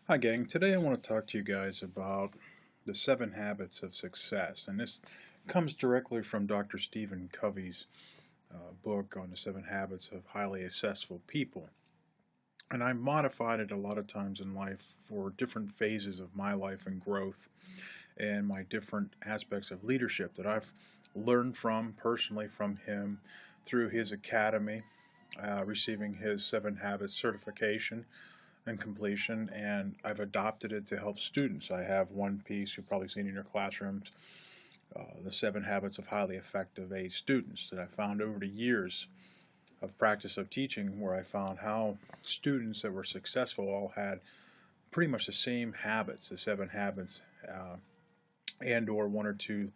Hi, gang. Today I want to talk to you guys about the 7 habits of success. And this comes directly from Dr. Stephen Covey's book on the 7 habits of highly successful people. And I modified it a lot of times in life for different phases of my life and growth and my different aspects of leadership that I've learned from personally from him through his academy, receiving his 7 habits certification and completion, and I've adopted it to help students. I have one piece you've probably seen in your classrooms, the 7 habits of highly effective A students that I found over the years of practice of teaching, where I found how students that were successful all had pretty much the same habits, the 7 habits, and or one or two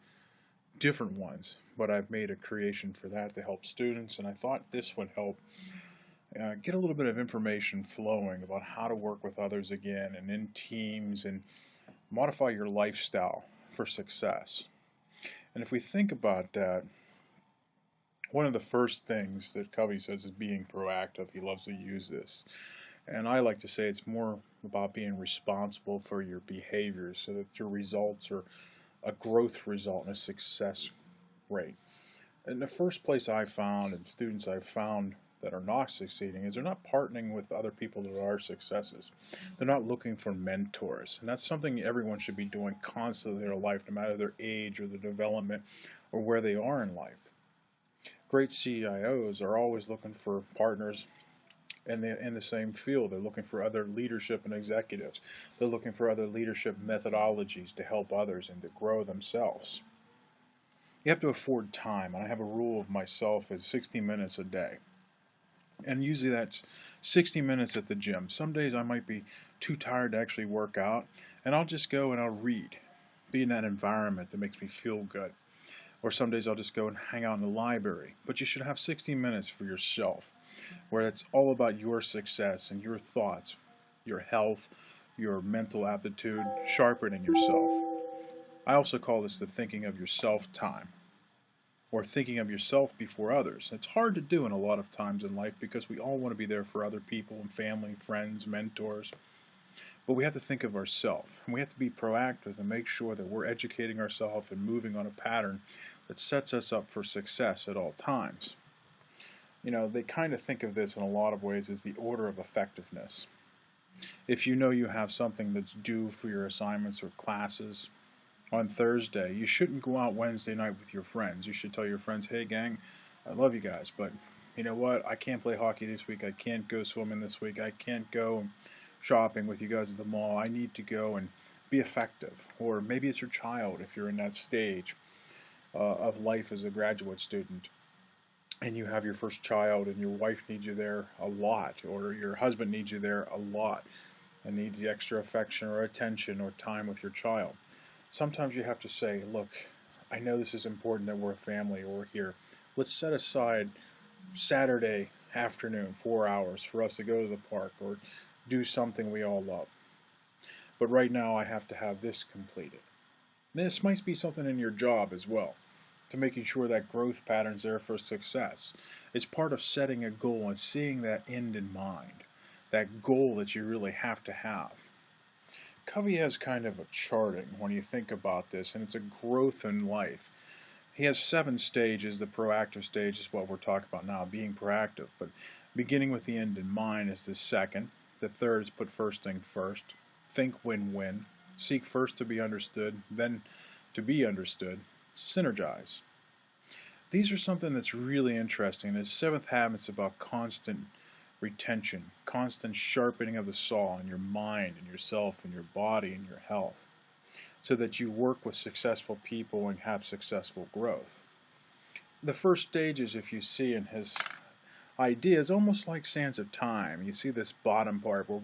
different ones. But I've made a creation for that to help students, and I thought this would help get a little bit of information flowing about how to work with others again and in teams and modify your lifestyle for success. And if we think about that, one of the first things that Covey says is being proactive. He loves to use this. And I like to say it's more about being responsible for your behaviors so that your results are a growth result and a success rate. And the first place I found, and students I've found that are not succeeding, is they're not partnering with other people that are successes. They're not looking for mentors. And that's something everyone should be doing constantly in their life, no matter their age or their development or where they are in life. Great CIOs are always looking for partners in the same field. They're looking for other leadership and executives. They're looking for other leadership methodologies to help others and to grow themselves. You have to afford time, and I have a rule of myself is 60 minutes a day. And usually that's 60 minutes at the gym. Some days I might be too tired to actually work out, and I'll just go and I'll read, be in that environment that makes me feel good. Or some days I'll just go and hang out in the library. But you should have 60 minutes for yourself, where it's all about your success and your thoughts, your health, your mental aptitude, sharpening yourself. I also call this the thinking of yourself time, or thinking of yourself before others. It's hard to do in a lot of times in life because we all want to be there for other people and family, friends, mentors. But we have to think of ourselves, and we have to be proactive and make sure that we're educating ourselves and moving on a pattern that sets us up for success at all times. You know, they kind of think of this in a lot of ways as the order of effectiveness. If you know you have something that's due for your assignments or classes on Thursday, you shouldn't go out Wednesday night with your friends. You should tell your friends, hey gang, I love you guys, but you know what? I can't play hockey this week. I can't go swimming this week. I can't go shopping with you guys at the mall. I need to go and be effective. Or maybe it's your child if you're in that stage of life as a graduate student and you have your first child and your wife needs you there a lot, or your husband needs you there a lot and needs the extra affection or attention or time with your child. Sometimes you have to say, look, I know this is important that we're a family or we're here. Let's set aside Saturday afternoon, 4 hours, for us to go to the park or do something we all love. But right now I have to have this completed. This might be something in your job as well, to making sure that growth pattern's there for success. It's part of setting a goal and seeing that end in mind, that goal that you really have to have. Covey has kind of a charting when you think about this, and it's a growth in life. He has 7 stages. The proactive stage is what we're talking about now, being proactive. But beginning with the end in mind is the second. The third is put first thing first. Think win-win. Seek first to be understood, then to be understood. Synergize. These are something that's really interesting. The 7th habit is about constant retention, constant sharpening of the saw in your mind and yourself and your body and your health, so that you work with successful people and have successful growth. The first stage is, if you see in his idea, is almost like sands of time. You see this bottom part where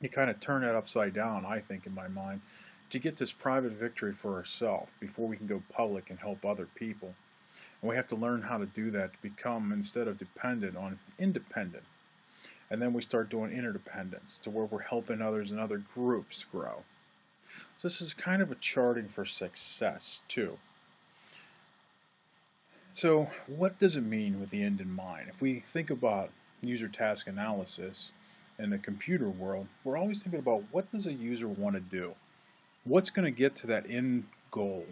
you kind of turn it upside down, I think, in my mind, to get this private victory for ourselves before we can go public and help other people. And we have to learn how to do that to become, instead of dependent, on independent. And then we start doing interdependence to where we're helping others and other groups grow. So this is kind of a charting for success too. So what does it mean with the end in mind? If we think about user task analysis, in the computer world, we're always thinking about what does a user want to do? What's going to get to that end goal?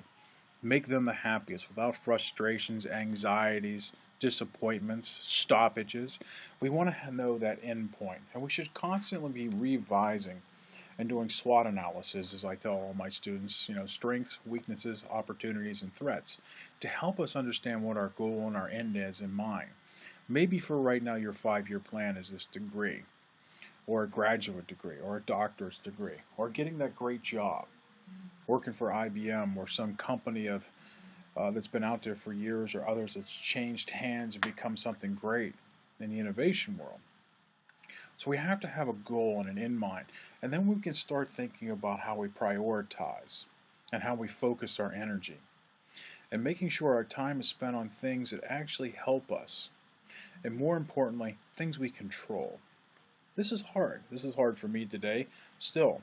Make them the happiest without frustrations, anxieties, disappointments, stoppages. We want to know that end point, and we should constantly be revising and doing SWOT analysis, as I tell all my students, strengths, weaknesses, opportunities, and threats, to help us understand what our goal and our end is in mind. Maybe for right now your 5-year plan is this degree, or a graduate degree, or a doctor's degree, or getting that great job, working for IBM or some company that's been out there for years, or others that's changed hands and become something great in the innovation world. So we have to have a goal and an end mind, and then we can start thinking about how we prioritize and how we focus our energy, and making sure our time is spent on things that actually help us, and more importantly, things we control. This is hard. This is hard for me today. Still,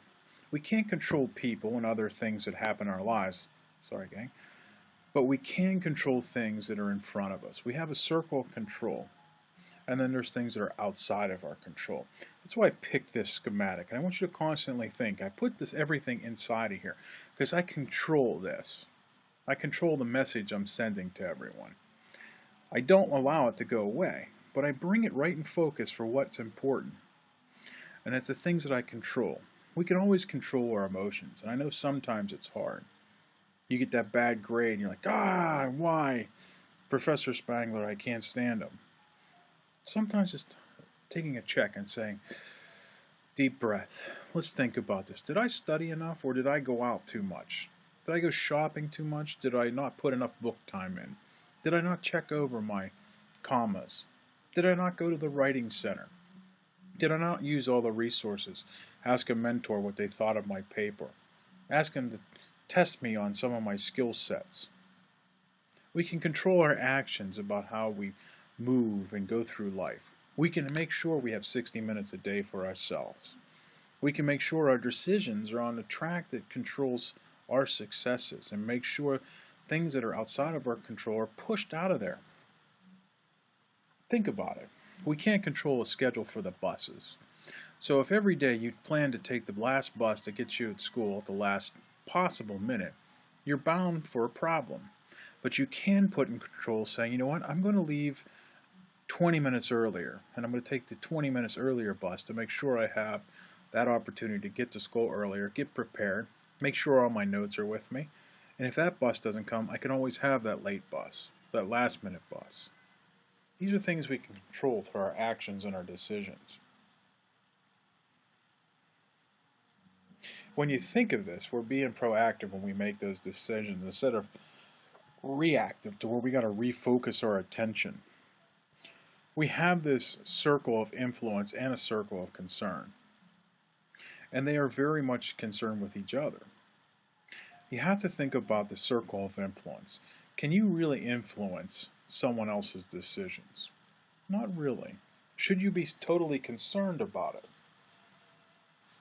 we can't control people and other things that happen in our lives. Sorry, gang. But we can control things that are in front of us. We have a circle of control. And then there's things that are outside of our control. That's why I picked this schematic. And I want you to constantly think, I put everything inside of here because I control this. I control the message I'm sending to everyone. I don't allow it to go away, but I bring it right in focus for what's important. And it's the things that I control. We can always control our emotions, and I know sometimes it's hard. You get that bad grade, and you're like, why? Professor Spangler, I can't stand him. Sometimes just taking a check and saying, deep breath, let's think about this. Did I study enough, or did I go out too much? Did I go shopping too much? Did I not put enough book time in? Did I not check over my commas? Did I not go to the writing center? Did I not use all the resources? Ask a mentor what they thought of my paper. Ask them to test me on some of my skill sets. We can control our actions about how we move and go through life. We can make sure we have 60 minutes a day for ourselves. We can make sure our decisions are on the track that controls our successes, and make sure things that are outside of our control are pushed out of there. Think about it. We can't control a schedule for the buses. So if every day you plan to take the last bus that gets you at school at the last possible minute, you're bound for a problem. But you can put in control saying, you know what, I'm going to leave 20 minutes earlier, and I'm going to take the 20 minutes earlier bus to make sure I have that opportunity to get to school earlier, get prepared, make sure all my notes are with me, and if that bus doesn't come, I can always have that late bus, that last minute bus. These are things we can control through our actions and our decisions. When you think of this, we're being proactive when we make those decisions instead of reactive to where we got to refocus our attention. We have this circle of influence and a circle of concern, and they are very much concerned with each other. You have to think about the circle of influence. Can you really influence someone else's decisions? Not really. Should you be totally concerned about it?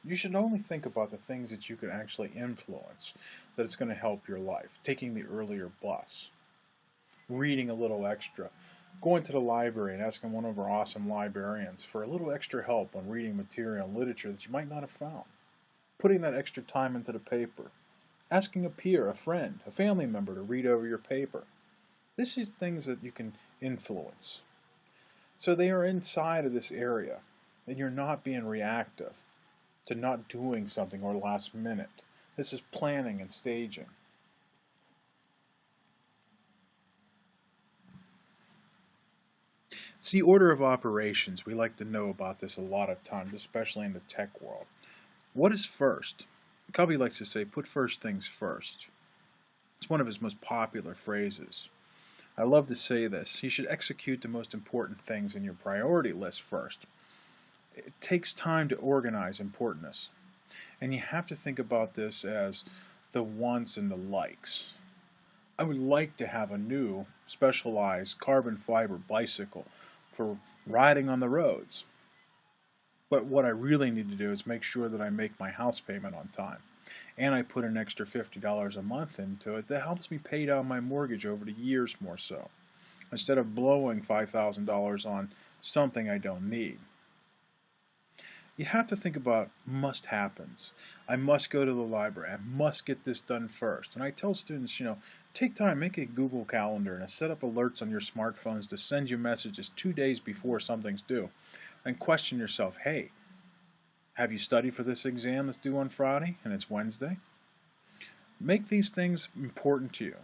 You should only think about the things that you can actually influence, that it's going to help your life. Taking the earlier bus, reading a little extra, going to the library and asking one of our awesome librarians for a little extra help on reading material and literature that you might not have found. Putting that extra time into the paper. Asking a peer, a friend, a family member to read over your paper. This is things that you can influence. So they are inside of this area, and you're not being reactive to not doing something or last minute. This is planning and staging. It's the order of operations. We like to know about this a lot of times, especially in the tech world. What is first? Covey likes to say, put first things first. It's one of his most popular phrases. I love to say this. You should execute the most important things in your priority list first. It takes time to organize importance. And you have to think about this as the wants and the likes. I would like to have a new specialized carbon fiber bicycle for riding on the roads. But what I really need to do is make sure that I make my house payment on time. And I put an extra $50 a month into it that helps me pay down my mortgage over the years more so, instead of blowing $5,000 on something I don't need. You have to think about must-happens. I must go to the library. I must get this done first. And I tell students, take time, make a Google Calendar and set up alerts on your smartphones to send you messages 2 days before something's due. And question yourself, hey, have you studied for this exam that's due on Friday and it's Wednesday? Make these things important to you.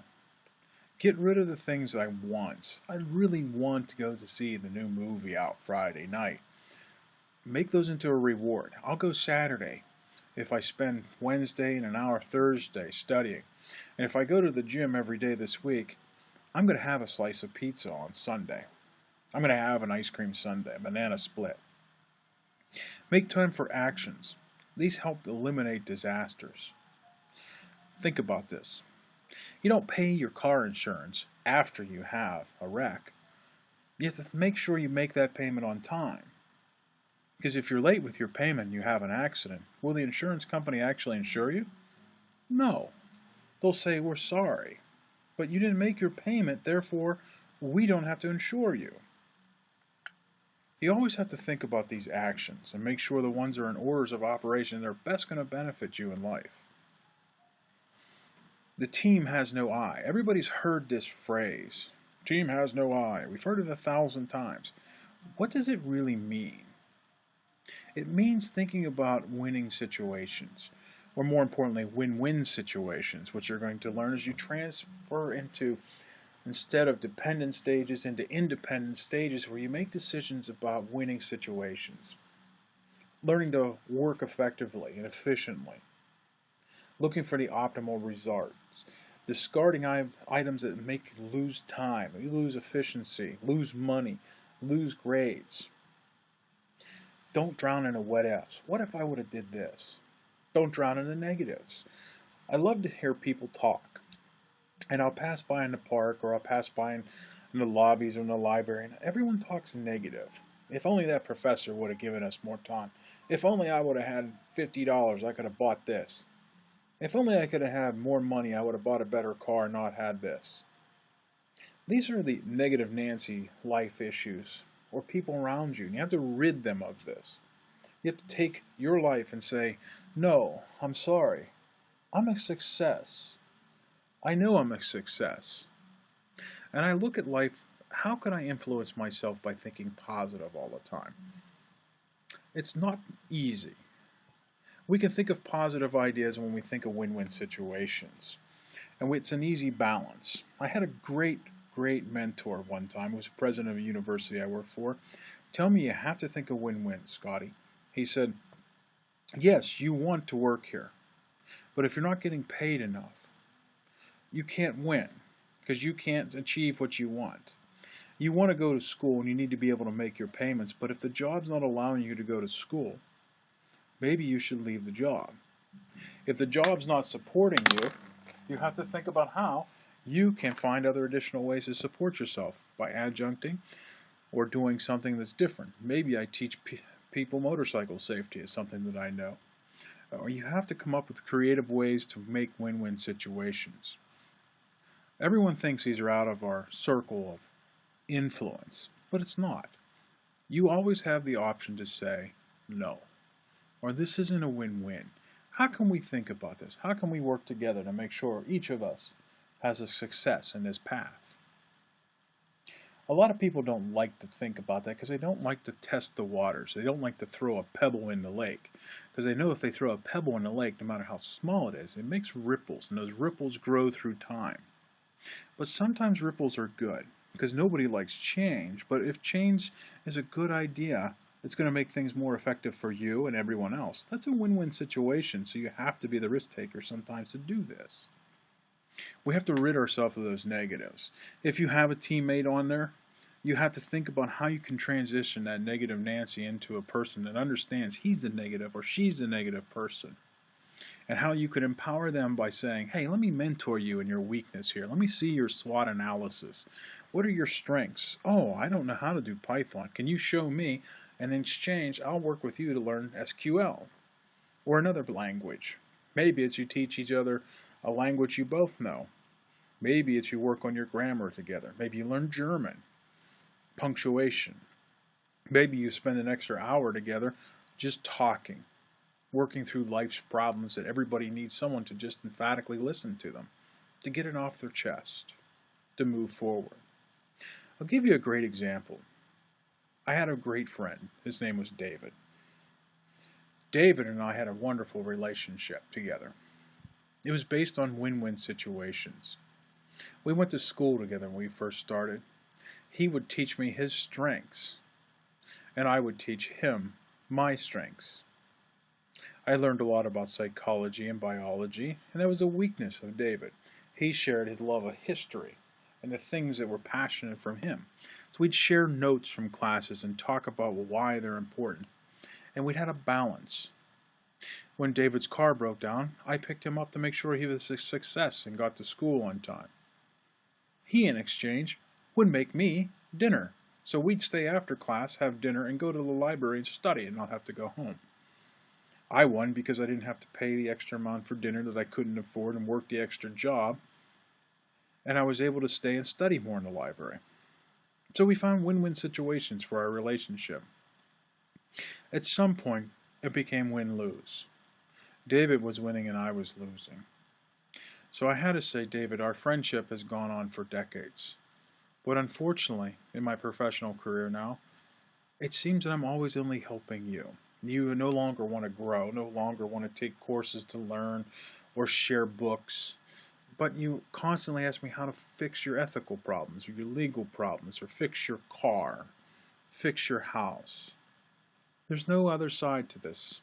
Get rid of the things I want. I really want to go to see the new movie out Friday night. Make those into a reward. I'll go Saturday if I spend Wednesday and an hour Thursday studying. And if I go to the gym every day this week, I'm going to have a slice of pizza on Sunday. I'm going to have an ice cream sundae, a banana split. Make time for actions. These help eliminate disasters. Think about this. You don't pay your car insurance after you have a wreck. You have to make sure you make that payment on time. Because if you're late with your payment and you have an accident, will the insurance company actually insure you? No. They'll say, we're sorry, but you didn't make your payment, therefore we don't have to insure you. You always have to think about these actions and make sure the ones that are in orders of operation that are best going to benefit you in life. The team has no I. Everybody's heard this phrase. Team has no I. We've heard it 1,000 times. What does it really mean? It means thinking about winning situations, or more importantly, win-win situations, which you're going to learn as you transfer into, instead of dependent stages, into independent stages where you make decisions about winning situations. Learning to work effectively and efficiently. Looking for the optimal results. Discarding items that make you lose time, you lose efficiency, lose money, lose grades. Don't drown in the what ifs. What if I would have did this? Don't drown in the negatives. I love to hear people talk. And I'll pass by in the park or I'll pass by in the lobbies or in the library and everyone talks negative. If only that professor would have given us more time. If only I would have had $50, I could have bought this. If only I could have had more money, I would have bought a better car and not had this. These are the negative Nancy life issues or people around you. And you have to rid them of this. You have to take your life and say, no, I'm sorry. I'm a success. I know I'm a success. And I look at life, how can I influence myself by thinking positive all the time? It's not easy. We can think of positive ideas when we think of win-win situations. And it's an easy balance. I had a great mentor one time, who was president of a university I worked for, tell me you have to think of win-win, Scotty. He said, yes, you want to work here, but if you're not getting paid enough, you can't win because you can't achieve what you want. You want to go to school and you need to be able to make your payments, but if the job's not allowing you to go to school, maybe you should leave the job. If the job's not supporting you, you have to think about how you can find other additional ways to support yourself by adjuncting or doing something that's different. Maybe I teach people motorcycle safety is something that I know. Or you have to come up with creative ways to make win-win situations. Everyone thinks these are out of our circle of influence, but it's not. You always have the option to say no, or this isn't a win-win. How can we think about this? How can we work together to make sure each of us has a success in this path? A lot of people don't like to think about that because they don't like to test the waters. They don't like to throw a pebble in the lake because they know if they throw a pebble in the lake, no matter how small it is, it makes ripples, and those ripples grow through time. But sometimes ripples are good because nobody likes change, but if change is a good idea, it's going to make things more effective for you and everyone else. That's a win-win situation, so you have to be the risk taker sometimes to do this. We have to rid ourselves of those negatives. If you have a teammate on there, you have to think about how you can transition that negative Nancy into a person that understands he's the negative or she's the negative person. And how you could empower them by saying, hey, let me mentor you in your weakness here. Let me see your SWOT analysis. What are your strengths? Oh, I don't know how to do Python. Can you show me? And in exchange, I'll work with you to learn SQL or another language. Maybe it's you teach each other a language you both know. Maybe it's you work on your grammar together. Maybe you learn German, punctuation. Maybe you spend an extra hour together just talking, working through life's problems that everybody needs someone to just emphatically listen to them, to get it off their chest, to move forward. I'll give you a great example. I had a great friend. His name was David. David and I had a wonderful relationship together. It was based on win-win situations. We went to school together when we first started. He would teach me his strengths, and I would teach him my strengths. I learned a lot about psychology and biology, and that was a weakness of David. He shared his love of history and the things that were passionate from him. So we'd share notes from classes and talk about why they're important. And we'd had a balance. When David's car broke down, I picked him up to make sure he was a success and got to school on time. He, in exchange, would make me dinner. So we'd stay after class, have dinner, and go to the library and study and not have to go home. I won because I didn't have to pay the extra amount for dinner that I couldn't afford and work the extra job, and I was able to stay and study more in the library. So we found win-win situations for our relationship. At some point, it became win-lose. David was winning and I was losing. So I had to say, David, our friendship has gone on for decades. But unfortunately, in my professional career now, it seems that I'm always only helping you. You no longer want to grow, no longer want to take courses to learn or share books, but you constantly ask me how to fix your ethical problems or your legal problems or fix your car, fix your house. There's no other side to this.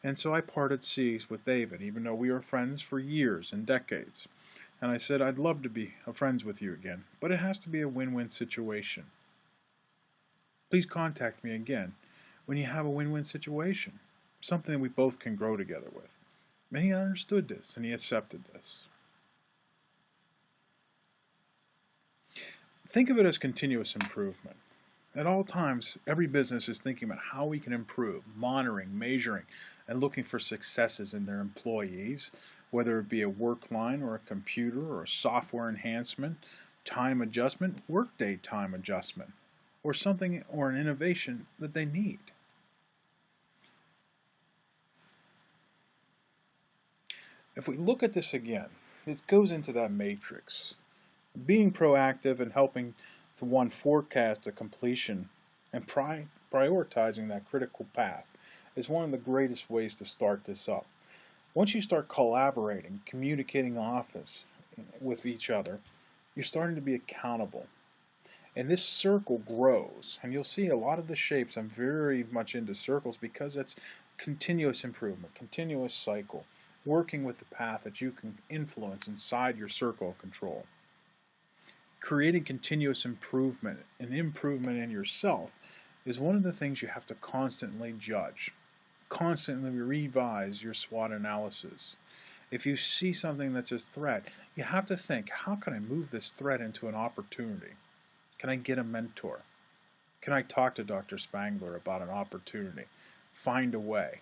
And so I parted seas with David, even though we were friends for years and decades. And I said, I'd love to be friends with you again, but it has to be a win-win situation. Please contact me again when you have a win-win situation, something that we both can grow together with. And he understood this, and he accepted this. Think of it as continuous improvement. At all times, every business is thinking about how we can improve, monitoring, measuring, and looking for successes in their employees, whether it be a work line or a computer or a software enhancement, time adjustment, workday time adjustment, or something or an innovation that they need. If we look at this again, it goes into that matrix. Being proactive and helping to one forecast the completion and prioritizing that critical path is one of the greatest ways to start this up. Once you start collaborating, communicating office with each other, you're starting to be accountable. And this circle grows, and you'll see a lot of the shapes. I'm very much into circles because it's continuous improvement, continuous cycle, working with the path that you can influence inside your circle of control. Creating continuous improvement and improvement in yourself is one of the things you have to constantly judge, constantly revise your SWOT analysis. If you see something that's a threat, you have to think, how can I move this threat into an opportunity? Can I get a mentor? Can I talk to Dr. Spangler about an opportunity? Find a way.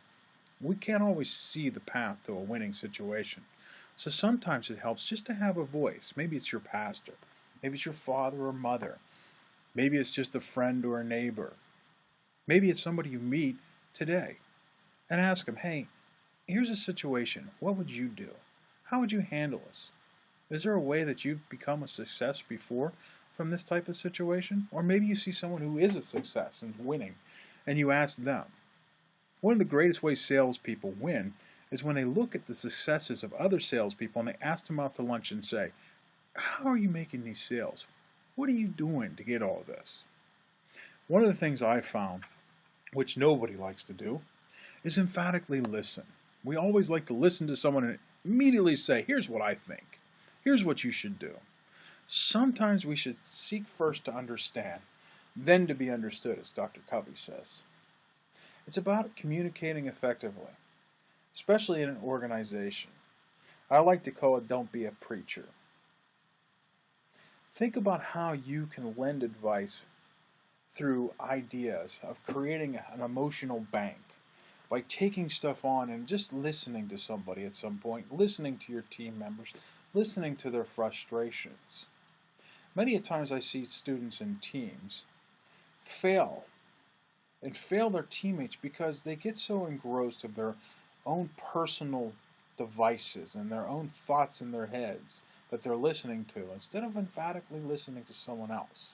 We can't always see the path to a winning situation. So sometimes it helps just to have a voice. Maybe it's your pastor. Maybe it's your father or mother. Maybe it's just a friend or a neighbor. Maybe it's somebody you meet today. And ask them, hey, here's a situation. What would you do? How would you handle this? Is there a way that you've become a success before from this type of situation? Or maybe you see someone who is a success and winning, and you ask them. One of the greatest ways salespeople win is when they look at the successes of other salespeople and they ask them out to lunch and say, how are you making these sales? What are you doing to get all of this? One of the things I've found, which nobody likes to do, is emphatically listen. We always like to listen to someone and immediately say, here's what I think. Here's what you should do. Sometimes we should seek first to understand, then to be understood, as Dr. Covey says. It's about communicating effectively, especially in an organization. I like to call it, don't be a preacher. Think about how you can lend advice through ideas of creating an emotional bank by taking stuff on and just listening to somebody at some point, listening to your team members, listening to their frustrations. Many a times I see students and teams fail and fail their teammates because they get so engrossed in their own personal devices and their own thoughts in their heads that they're listening to instead of emphatically listening to someone else.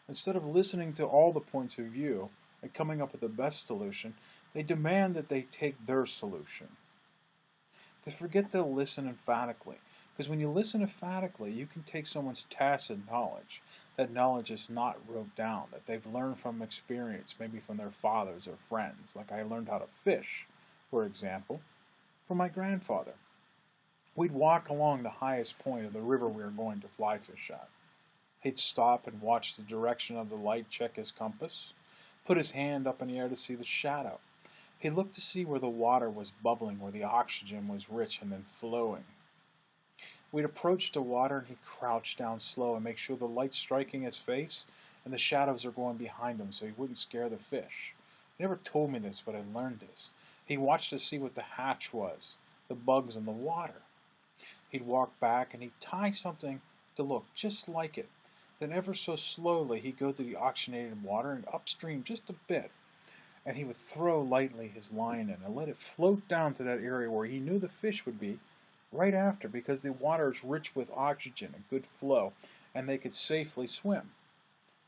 Instead of listening to all the points of view and coming up with the best solution, they demand that they take their solution. They forget to listen emphatically, because when you listen emphatically, you can take someone's tacit knowledge. That knowledge is not wrote down, that they've learned from experience, maybe from their fathers or friends. Like I learned how to fish, for example, from my grandfather. We'd walk along the highest point of the river we were going to fly fish at. He'd stop and watch the direction of the light, check his compass, put his hand up in the air to see the shadow. He'd look to see where the water was bubbling, where the oxygen was rich and then flowing. We'd approach the water and he'd crouch down slow and make sure the light's striking his face and the shadows are going behind him so he wouldn't scare the fish. He never told me this, but I learned this. He watched to see what the hatch was, the bugs in the water. He'd walk back and he'd tie something to look just like it. Then ever so slowly he'd go to the oxygenated water and upstream just a bit. And he would throw lightly his line in and let it float down to that area where he knew the fish would be right after, because the water is rich with oxygen and good flow, and they could safely swim.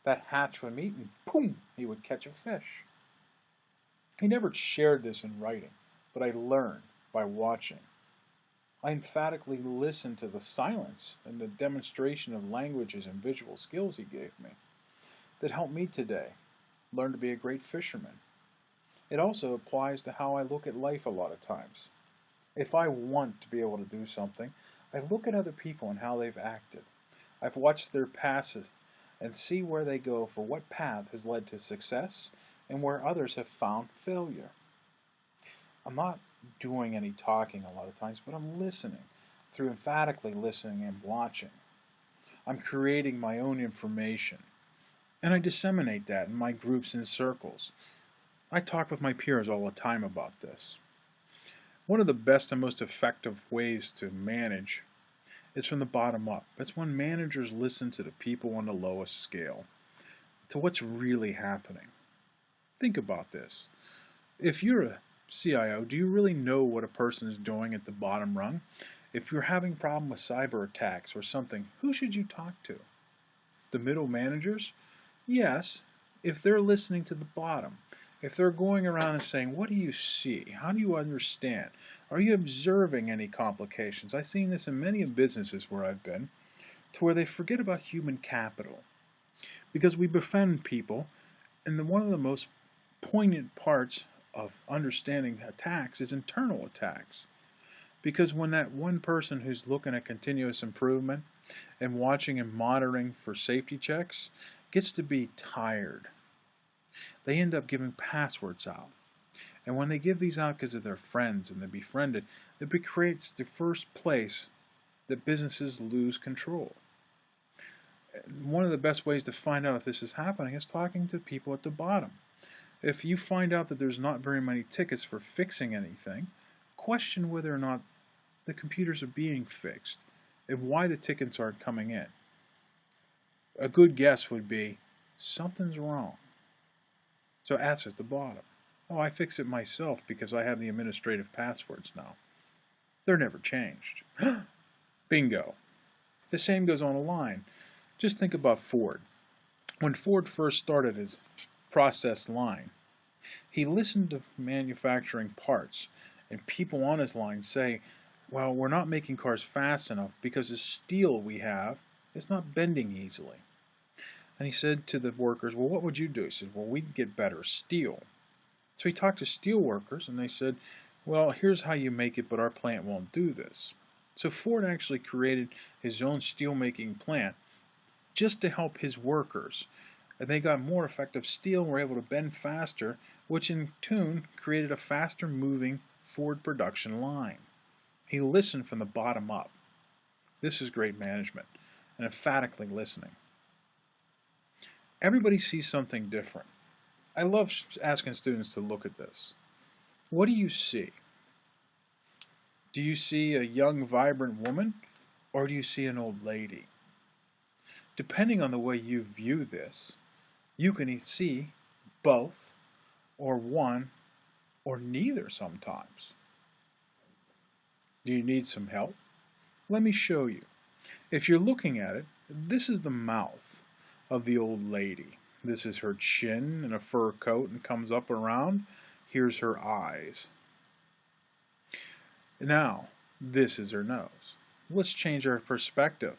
That hatch would meet and boom, he would catch a fish. He never shared this in writing, but I learned by watching. I emphatically listened to the silence and the demonstration of languages and visual skills he gave me that helped me today learn to be a great fisherman. It also applies to how I look at life a lot of times. If I want to be able to do something, I look at other people and how they've acted. I've watched their passes and see where they go for what path has led to success and where others have found failure. I'm not doing any talking a lot of times, but I'm listening, through emphatically listening and watching. I'm creating my own information, and I disseminate that in my groups and circles. I talk with my peers all the time about this. One of the best and most effective ways to manage is from the bottom up. That's when managers listen to the people on the lowest scale, to what's really happening. Think about this. If you're a CIO, do you really know what a person is doing at the bottom rung? If you're having a problem with cyber attacks or something, who should you talk to? The middle managers? Yes, if they're listening to the bottom. If they're going around and saying, what do you see? How do you understand? Are you observing any complications? I've seen this in many businesses where I've been, to where they forget about human capital. Because we befriend people, and one of the most poignant parts of understanding attacks is internal attacks. Because when that one person who's looking at continuous improvement and watching and monitoring for safety checks gets to be tired, they end up giving passwords out. And when they give these out because of their friends and they're befriended, it creates the first place that businesses lose control. One of the best ways to find out if this is happening is talking to people at the bottom. If you find out that there's not very many tickets for fixing anything, question whether or not the computers are being fixed and why the tickets aren't coming in. A good guess would be, something's wrong. So ask at the bottom. Oh, I fix it myself because I have the administrative passwords now. They're never changed. Bingo. The same goes on a line. Just think about Ford. When Ford first started his process line, he listened to manufacturing parts and people on his line say, well, we're not making cars fast enough because the steel we have is not bending easily. And he said to the workers, well, what would you do? He said, well, we'd get better steel. So he talked to steel workers, and they said, well, here's how you make it, but our plant won't do this. So Ford actually created his own steel-making plant just to help his workers. And they got more effective steel and were able to bend faster, which in turn created a faster-moving Ford production line. He listened from the bottom up. This is great management, and emphatically listening. Everybody sees something different. I love asking students to look at this. What do you see? Do you see a young, vibrant woman, or do you see an old lady? Depending on the way you view this, you can see both, or one, or neither sometimes. Do you need some help? Let me show you. If you're looking at it, this is the mouth of the old lady. This is her chin in a fur coat and comes up around. Here's her eyes. Now, this is her nose. Let's change our perspective.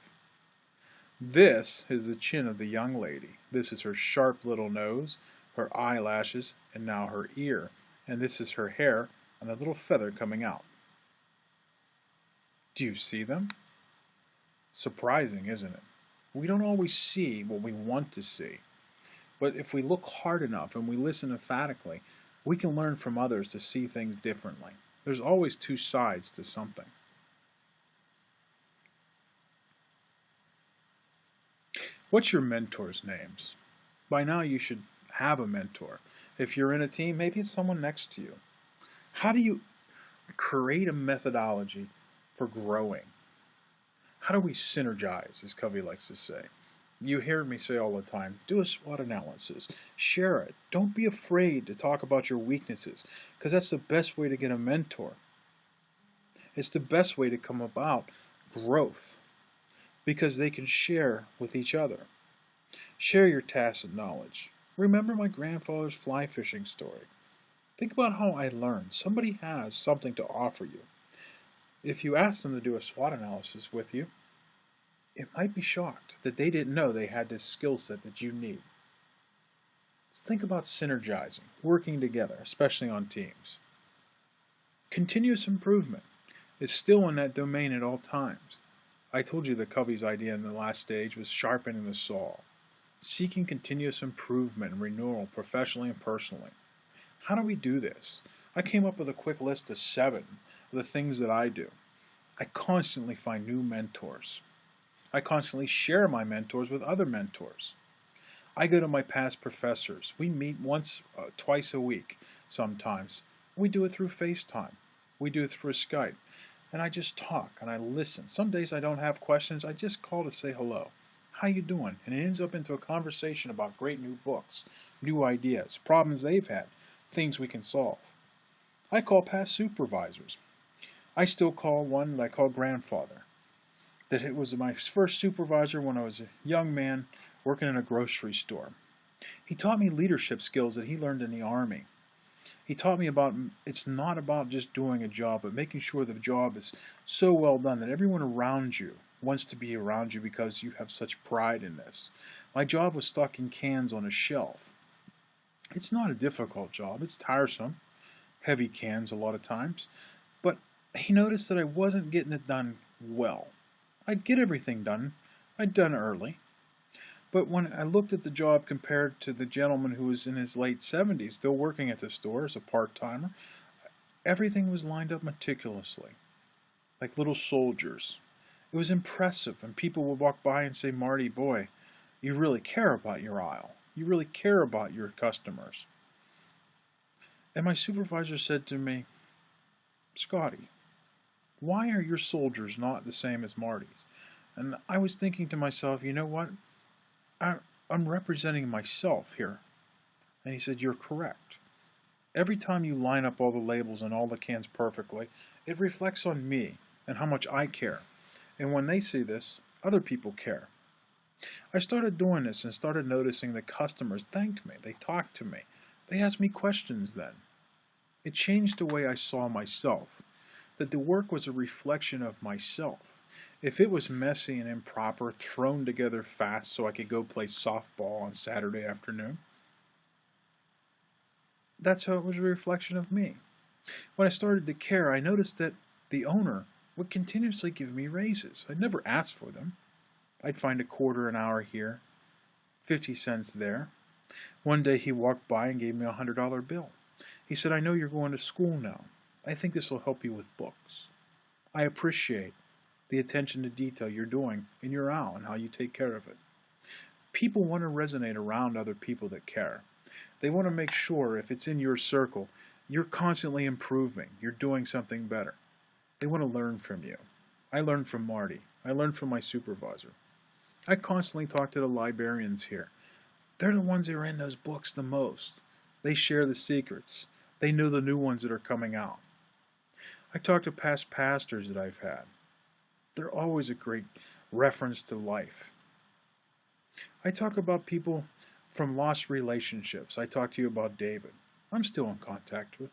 This is the chin of the young lady. This is her sharp little nose, her eyelashes, and now her ear. And this is her hair and a little feather coming out. Do you see them? Surprising, isn't it? We don't always see what we want to see. But if we look hard enough and we listen emphatically, we can learn from others to see things differently. There's always two sides to something. What's your mentor's names? By now you should have a mentor. If you're in a team, maybe it's someone next to you. How do you create a methodology for growing? How do we synergize, as Covey likes to say? You hear me say all the time, do a SWOT analysis. Share it. Don't be afraid to talk about your weaknesses, because that's the best way to get a mentor. It's the best way to come about growth, because they can share with each other. Share your tacit knowledge. Remember my grandfather's fly fishing story. Think about how I learned. Somebody has something to offer you. If you ask them to do a SWOT analysis with you, it might be shocked that they didn't know they had this skill set that you need. Let's think about synergizing, working together, especially on teams. Continuous improvement is still in that domain at all times. I told you that Covey's idea in the last stage was sharpening the saw, seeking continuous improvement and renewal professionally and personally. How do we do this? I came up with a quick list of 7 of the things that I do. I constantly find new mentors. I constantly share my mentors with other mentors. I go to my past professors. We meet twice a week sometimes. We do it through FaceTime. We do it through Skype. And I just talk and I listen. Some days I don't have questions. I just call to say hello. How you doing? And it ends up into a conversation about great new books, new ideas, problems they've had, things we can solve. I call past supervisors. I still call one that I call grandfather. That it was my first supervisor when I was a young man working in a grocery store. He taught me leadership skills that he learned in the Army. He taught me about it's not about just doing a job, but making sure the job is so well done that everyone around you wants to be around you because you have such pride in this. My job was stocking cans on a shelf. It's not a difficult job. It's tiresome. Heavy cans a lot of times. But he noticed that I wasn't getting it done well. I'd get everything done. I'd done early. But when I looked at the job compared to the gentleman who was in his late 70s, still working at the store as a part-timer, everything was lined up meticulously, like little soldiers. It was impressive, and people would walk by and say, "Marty, boy, you really care about your aisle. You really care about your customers." And my supervisor said to me, "Scotty, why are your soldiers not the same as Marty's?" And I was thinking to myself, you know what? I'm representing myself here. And he said, "You're correct. Every time you line up all the labels and all the cans perfectly, it reflects on me and how much I care. And when they see this, other people care." I started doing this and started noticing that customers thanked me. They talked to me. They asked me questions then. It changed the way I saw myself, that the work was a reflection of myself. If it was messy and improper, thrown together fast so I could go play softball on Saturday afternoon, that's how it was a reflection of me. When I started to care, I noticed that the owner would continuously give me raises. I'd never asked for them. I'd find a quarter an hour here, 50 cents there. One day he walked by and gave me a $100 bill. He said, "I know you're going to school now. I think this will help you with books. I appreciate the attention to detail you're doing in your aisle and how you take care of it." People want to resonate around other people that care. They want to make sure if it's in your circle, you're constantly improving. You're doing something better. They want to learn from you. I learned from Marty. I learned from my supervisor. I constantly talk to the librarians here. They're the ones that are in those books the most. They share the secrets. They know the new ones that are coming out. I talk to past pastors that I've had. They're always a great reference to life. I talk about people from lost relationships. I talk to you about David. I'm still in contact with,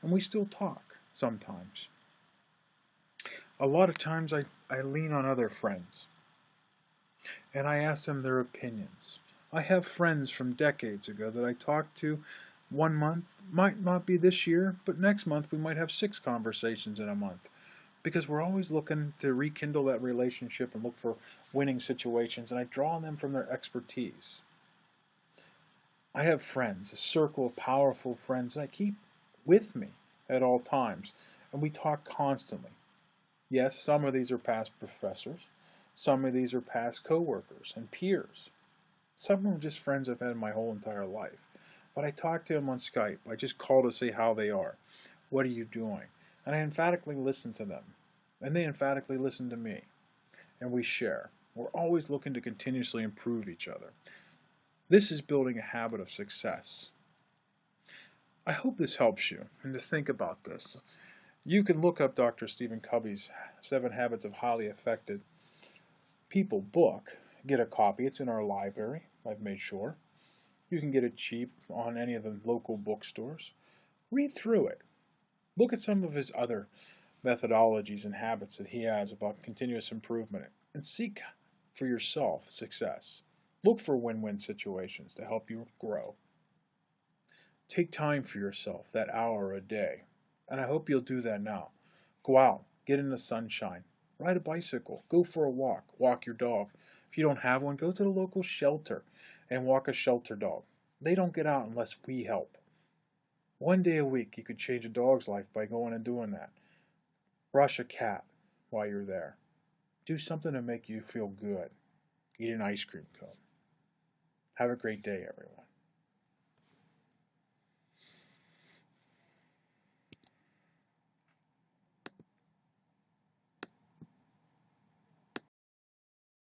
and we still talk sometimes. A lot of times I lean on other friends, and I ask them their opinions. I have friends from decades ago that I talked to 1 month. Might not be this year, but next month we might have 6 conversations in a month. Because we're always looking to rekindle that relationship and look for winning situations, and I draw on them from their expertise. I have friends, a circle of powerful friends that I keep with me at all times, and we talk constantly. Yes, some of these are past professors, some of these are past co-workers and peers. Some of them are just friends I've had my whole entire life. But I talk to them on Skype. I just call to see how they are. What are you doing? And I emphatically listen to them. And they emphatically listen to me. And we share. We're always looking to continuously improve each other. This is building a habit of success. I hope this helps you and to think about this. You can look up Dr. Stephen Covey's 7 Habits of Highly Effective People book. Get a copy. It's in our library. I've made sure. You can get it cheap on any of the local bookstores. Read through it. Look at some of his other methodologies and habits that he has about continuous improvement and seek for yourself success. Look for win-win situations to help you grow. Take time for yourself, that hour a day. And I hope you'll do that now. Go out, get in the sunshine, ride a bicycle, go for a walk your dog. If you don't have one, go to the local shelter and walk a shelter dog. They don't get out unless we help. 1 day a week, you could change a dog's life by going and doing that. Brush a cat while you're there. Do something to make you feel good. Eat an ice cream cone. Have a great day, everyone.